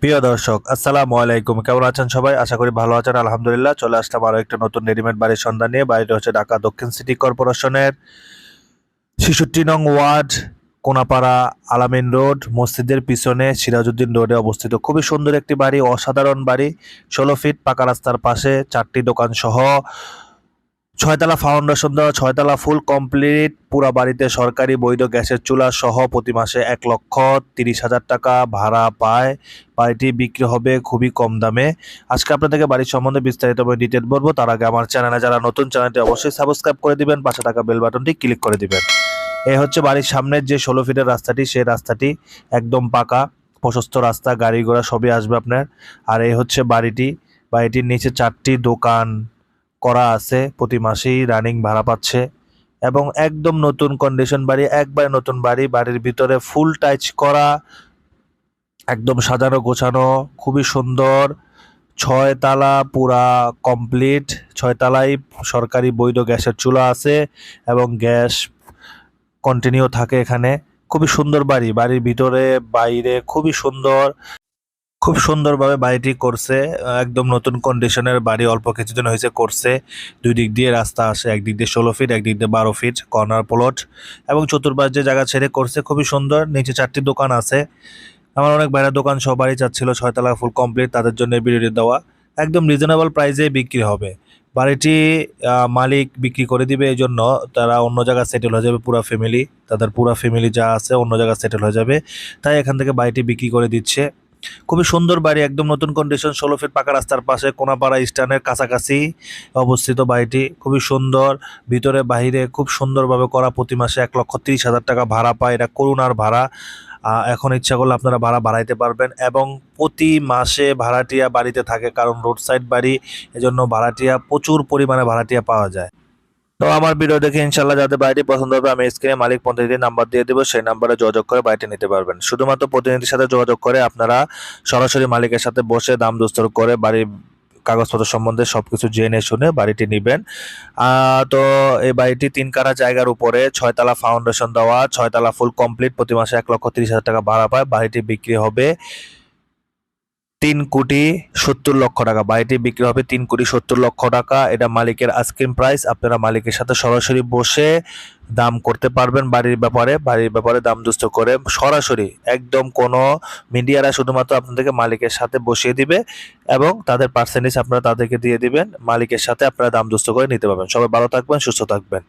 প্রিয় দর্শক, আসসালামু আলাইকুম। কেমন আছেন সবাই? আশা করি ভালো আছেন। আলহামদুলিল্লাহ। চলে আসলাম আরো একটা নতুন রেডিমেড বাড়ির সন্ধান নিয়ে। বাড়িটা হচ্ছে ঢাকা দক্ষিণ সিটি কর্পোরেশনের ৬৬ নং ওয়ার্ড, কোনাপাড়া, আলামিন রোড, মসজিদের পিছনে সিরাজউদ্দিন রোডে অবস্থিত। খুবই সুন্দর একটি বাড়ি, অসাধারণ বাড়ি। ১৬ ফিট পাকা রাস্তার পাশে ৪টি দোকান সহ ৬ তলা ফাউন্ডেশন দেওয়া, ৬ তলা ফুল কমপ্লিট। পুরা বাড়িতে সরকারি বৈধ গ্যাসের চুলা সহ প্রতি মাসে ১,৩০,০০০ টাকা ভাড়া পায়। বাড়িটি বিক্রি হবে খুবই কম দামে। আজকে আপনাদেরকে বাড়ির সম্বন্ধে বিস্তারিতভাবে ডিটেল বলবো। তার আগে আমার চ্যানেলে যারা নতুন, চ্যানেলটি অবশ্যই সাবস্ক্রাইব করে দিবেন, পাশে থাকা বেল বাটনটি ক্লিক করে দিবেন। এ হচ্ছে বাড়ির সামনের যে ১৬ ফিটের রাস্তাটি, সেই রাস্তাটি একদম পাকা, প্রশস্ত রাস্তা, গাড়ি ঘোড়া সবই আসবে আপনার। আর এই হচ্ছে বাড়িটি। বাড়িটির নিচে ৪টি দোকান করা আছে, প্রতি মাসেই রানিং ভাড়া পাচ্ছে এবং একদম নতুন কন্ডিশন বাড়ি, একবারে নতুন বাড়ি। বাড়ির ভিতরে ফুল টাইচ করা, একদম সাজানো গোছানো, খুবই সুন্দর। ৬ তলা পুরা কমপ্লিট। ৬ তলায় সরকারি বৈধ গ্যাসের চুলা আছে এবং গ্যাস কন্টিনিউ থাকে এখানে। খুবই সুন্দর বাড়ি। বাড়ির ভিতরে বাইরে খুবই সুন্দর, খুব সুন্দরভাবে বাড়িটি করছে। একদম নতুন কন্ডিশনের বাড়ি, অল্প কিছুদিন হয়েছে করছে। দুই দিক দিয়ে রাস্তা আসে, একদিক দিয়ে ১৬ ফিট, একদিক দিয়ে ১২ ফিট কর্নার প্লট এবং চতুর্পাশ যে জায়গা ছেড়ে করছে, খুবই সুন্দর। নিচে ৪টি দোকান আছে। আমার অনেক বাইরের দোকান সবারই চাচ্ছিল ৬ তলা ফুল কমপ্লিট, তাদের জন্য ভিডিওটি দেওয়া। একদম রিজনেবল প্রাইসে বিক্রি হবে বাড়িটি। মালিক বিক্রি করে দিবে, এই জন্য তারা অন্য জায়গায় সেটেল হয়ে যাবে। পুরা ফ্যামিলি, তাদের পুরা ফ্যামিলি যা আছে অন্য জায়গায় সেটেল হয়ে যাবে, তাই এখান থেকে বাড়িটি বিক্রি করে দিচ্ছে। খুবই সুন্দর বাড়ি, একদম নতুন কন্ডিশন, ১৬ ফিট পাকা রাস্তার পাশে, কোনাপাড়া স্ট্যান্ডের কাছাকাছি অবস্থিত বাড়িটি। খুবই সুন্দর, ভিতরে বাহিরে খুব সুন্দরভাবে করা। প্রতি মাসে ১,৩০,০০০ টাকা ভাড়া পায়। এটা করুণার ভাড়া। এখন ইচ্ছা করলে আপনারা ভাড়া বাড়াইতে পারবেন এবং প্রতি মাসে ভাড়াটিয়া বাড়িতে থাকে, কারণ রোড সাইড বাড়ি, এজন্য ভাড়াটিয়া প্রচুর পরিমাণে ভাড়াটিয়া পাওয়া যায়। তো আমার ভিডিও দেখে ইনশাল্লাহ যাদের বাড়িটি পছন্দ হবে, আমি স্ক্রিনে মালিক প্রতিনিধির নাম্বার দিয়ে দেবো, সেই নাম্বারে যোগাযোগ করে বাড়িটি নিতে পারবেন। শুধুমাত্র প্রতিনিধির সাথে যোগাযোগ করে আপনারা সরাসরি মালিকের সাথে বসে দাম দস্তর করে বাড়ির কাগজপত্র সম্বন্ধে সবকিছু জেনে শুনে বাড়িটি নেবেন। তো এই বাড়িটি ৩ কাঠা জায়গার উপরে, ৬ তলা ফাউন্ডেশন দেওয়া, ৬ তলা ফুল কমপ্লিট, প্রতি মাসে ১,৩০,০০০ টাকা ভাড়া পায়। বাড়িটি বিক্রি হবে ৩,৭০,০০,০০০ টাকা। বাড়িটি বিক্রি হবে ৩,৭০,০০,০০০ টাকা। এটা মালিকের আস্কিং প্রাইস। আপনারা মালিকের সাথে সরাসরি বসে দাম করতে পারবেন বাড়ির ব্যাপারে দাম দুস্থ করে সরাসরি। একদম কোনো মিডিয়ারা শুধুমাত্র আপনাদেরকে মালিকের সাথে বসিয়ে দিবে এবং তাদের পার্সেন্টেজ আপনারা তাদেরকে দিয়ে দিবেন। মালিকের সাথে আপনারা দাম দুস্থ করে নিতে পারবেন। সবাই ভালো থাকবেন, সুস্থ থাকবেন।